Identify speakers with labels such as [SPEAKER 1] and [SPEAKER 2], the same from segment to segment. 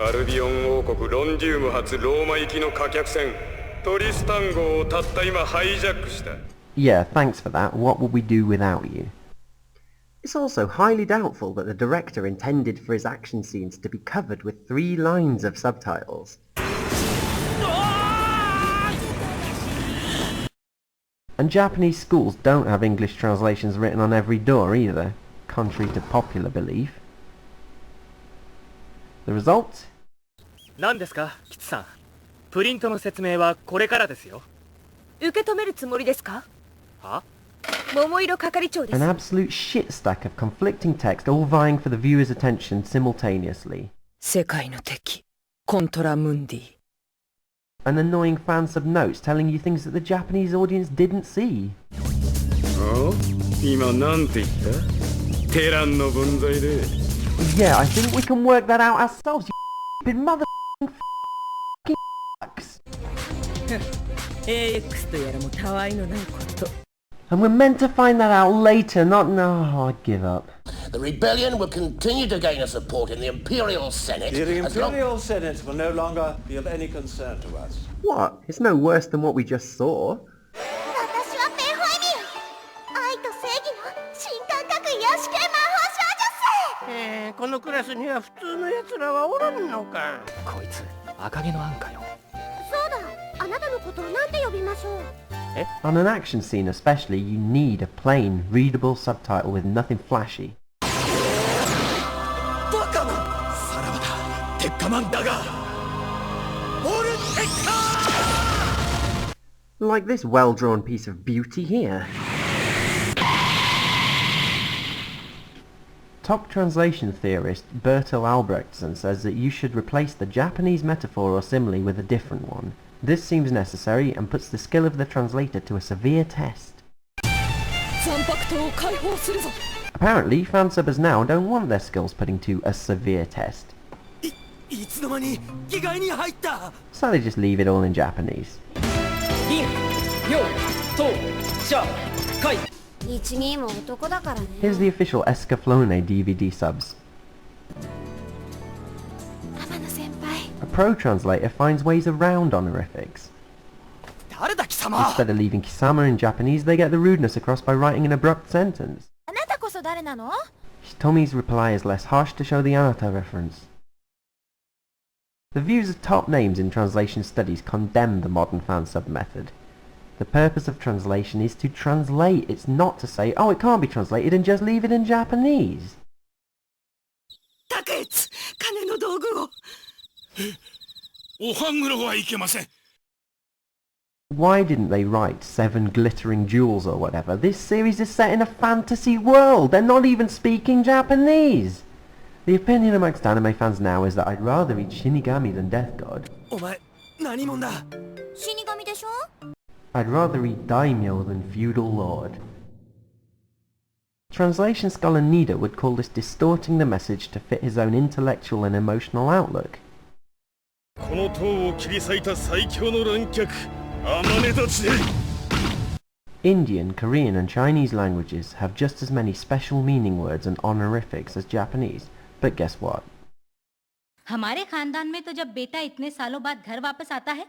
[SPEAKER 1] アルビオン王国ロンディウム発ローマ行きの貨客船トリスタン号をたった今ハイジャックした。
[SPEAKER 2] Yeah, thanks for that. What would we do without you? It's also highly doubtful that the director intended for his action scenes to be covered with 3 lines of subtitles. And Japanese schools don't have English translations written on every door either, contrary to popular belief. The result?
[SPEAKER 3] 何ですか、キツさん。プリントの説明はこれからですよ。
[SPEAKER 4] 受け止めるつもりですか？
[SPEAKER 3] は？
[SPEAKER 4] 桃色係長です。
[SPEAKER 2] An absolute shit stack of conflicting text all vying for the viewer's attention simultaneously.
[SPEAKER 4] 世界の敵、コントラムンディ。
[SPEAKER 2] And annoying fansub notes telling you things that the Japanese audience didn't see.
[SPEAKER 1] お？今なんて言った？テランの分際で。
[SPEAKER 2] Yeah, I think we can work that out ourselves, you stupid mother f***ing fucks.
[SPEAKER 4] AX とやらもたわいのないこと。
[SPEAKER 2] And we're meant to find that out later, not now. I give up.
[SPEAKER 5] The rebellion will continue to gain a support in the Imperial Senate.
[SPEAKER 6] The Imperial Senate will no longer be of any concern to us.
[SPEAKER 2] What? It's no worse than what we just saw.
[SPEAKER 7] 私はペンホイミル。愛と正義の新感覚癒し系魔法少女っす。
[SPEAKER 5] このクラスには普通の奴らはおらんのか。
[SPEAKER 3] こいつ赤毛のアンかよ。
[SPEAKER 7] そうだ、あなたのことをなんて呼びましょう。
[SPEAKER 2] On an action scene especially, you need a plain, readable subtitle with nothing flashy. Like this well-drawn piece of beauty here. Top translation theorist Bertil Albrechtsen says that you should replace the Japanese metaphor or simile with a different one. This seems necessary and puts the skill of the translator to a severe test. Apparently, fansubbers now don't want their skills putting to a severe test. So they just leave it all in Japanese. Here's the official Escaflowne DVD subs. A pro translator finds ways around honorifics. Instead of leaving Kisama in Japanese, they get the rudeness across by writing an abrupt sentence. Hitomi's reply is less harsh to show the Anata reference. The views of top names in translation studies condemn the modern fansub method. The purpose of translation is to translate. It's not to say, oh, it can't be translated and just leave it in Japanese. Why didn't they write 7 glittering jewels or whatever? This series is set in a fantasy world. They're not even speaking Japanese. The opinion amongst anime fans now is that I'd rather read Shinigami than Death God. I'd rather read Daimyo than Feudal Lord. Translation scholar Nida would call this distorting the message to fit his own intellectual and emotional outlook. Indian, Korean and Chinese languages have just as many special meaning words and honorifics as Japanese, but guess what?
[SPEAKER 8] हमारे खानदान में तो जब बेटा इतने सालों बाद घर वापस आता है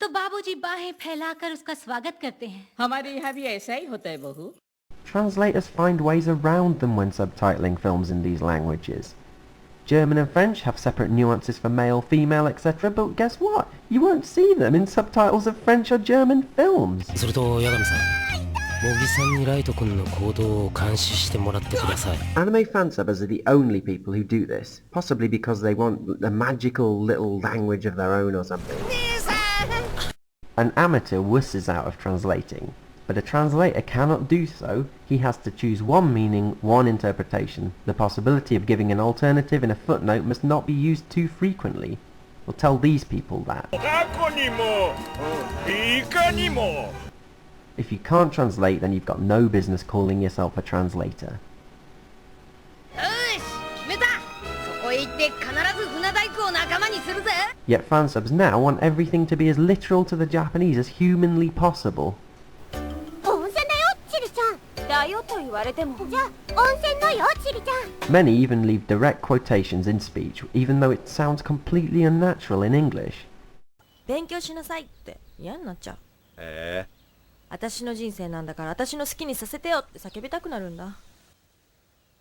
[SPEAKER 8] तो बाबूजी बाहें फैलाकर उसका स्वागत करते हैं।
[SPEAKER 4] हमारे यहाँ भी ऐसा ही होता है बहू।
[SPEAKER 2] Translators find ways around them when subtitling films in these languages. German and French have separate nuances for male, female, etc., but guess what? You won't see them in subtitles of French or German films. Anime fansubbers are the only people who do this, possibly because they want a magical little language of their own or something. An amateur wusses out of translating, but a translator cannot do so. He has to choose one meaning, one interpretation. The possibility of giving an alternative in a footnote must not be used too frequently. We'll tell these people that. If you can't translate, then you've got no business calling yourself a translator. Yet fansubs now want everything to be as literal to the Japanese as humanly possible.
[SPEAKER 7] われても。じゃあ温泉のよ、チリちゃん。
[SPEAKER 2] Many even leave direct quotations in speech, even though it sounds completely unnatural in English.
[SPEAKER 9] 勉強しなさいって嫌になっちゃう。私の人生なんだから私の好きにさせてよって叫びたくなるんだ。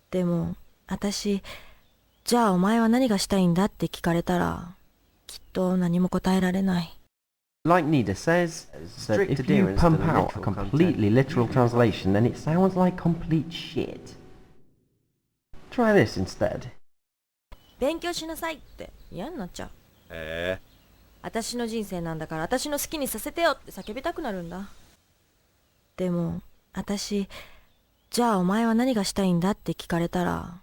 [SPEAKER 9] でも私、じゃあお前は何がしたいんだって聞かれたらきっと何も答えられない。
[SPEAKER 2] Like Nida says, that if you pump out a completely literal translation, then it sounds like complete shit. Try this instead.
[SPEAKER 9] 勉強しなさいって嫌になっちゃう。私の人生なんだから私の好きにさせてよって叫びたくなるんだ。でも私、じゃあお前は何がしたいんだって聞かれたら。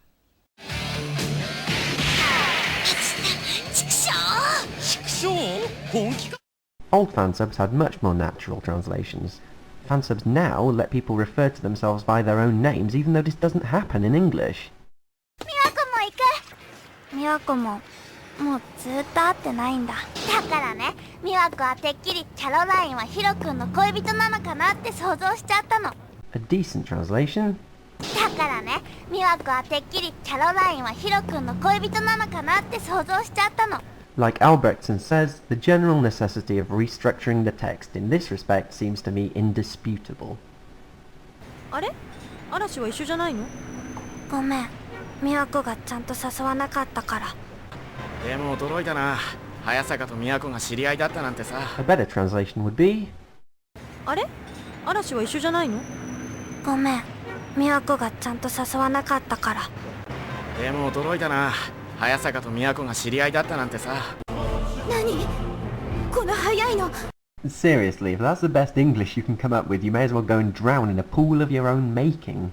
[SPEAKER 2] Old fansubs had much more natural translations. Fansubs now let people refer to themselves by their own names, even though this doesn't happen in English.
[SPEAKER 7] 美和子も行く。美和子ももうずっと会ってないんだ。だからね、美和子はてっきりキャロラインはヒロ君の恋人なのかなって想像しちゃったの。
[SPEAKER 2] A decent translation.
[SPEAKER 7] だからね、美和子はてっきりキャロラインはヒロ君の恋人なのかなって想像しちゃったの。
[SPEAKER 2] Like Albrechtsen says, the general necessity of restructuring the text in this respect seems to me indisputable.
[SPEAKER 9] あれ？嵐は一緒じゃないの？
[SPEAKER 7] ごめん、美和子がちゃんと誘わなかったから。
[SPEAKER 3] でも驚いたな。早坂と宮子が知り合いだったなんてさ。
[SPEAKER 2] A better translation would be...
[SPEAKER 9] あれ？嵐は一緒じゃないの？
[SPEAKER 7] ごめん、美和子がちゃんと誘わなかったから。
[SPEAKER 3] でも驚いたな。早坂と宮子が知り合いだったなんてさ。
[SPEAKER 7] 何？この早いの。
[SPEAKER 2] Seriously, if that's the best English you can come up with, you may as well go and drown in a pool of your own making.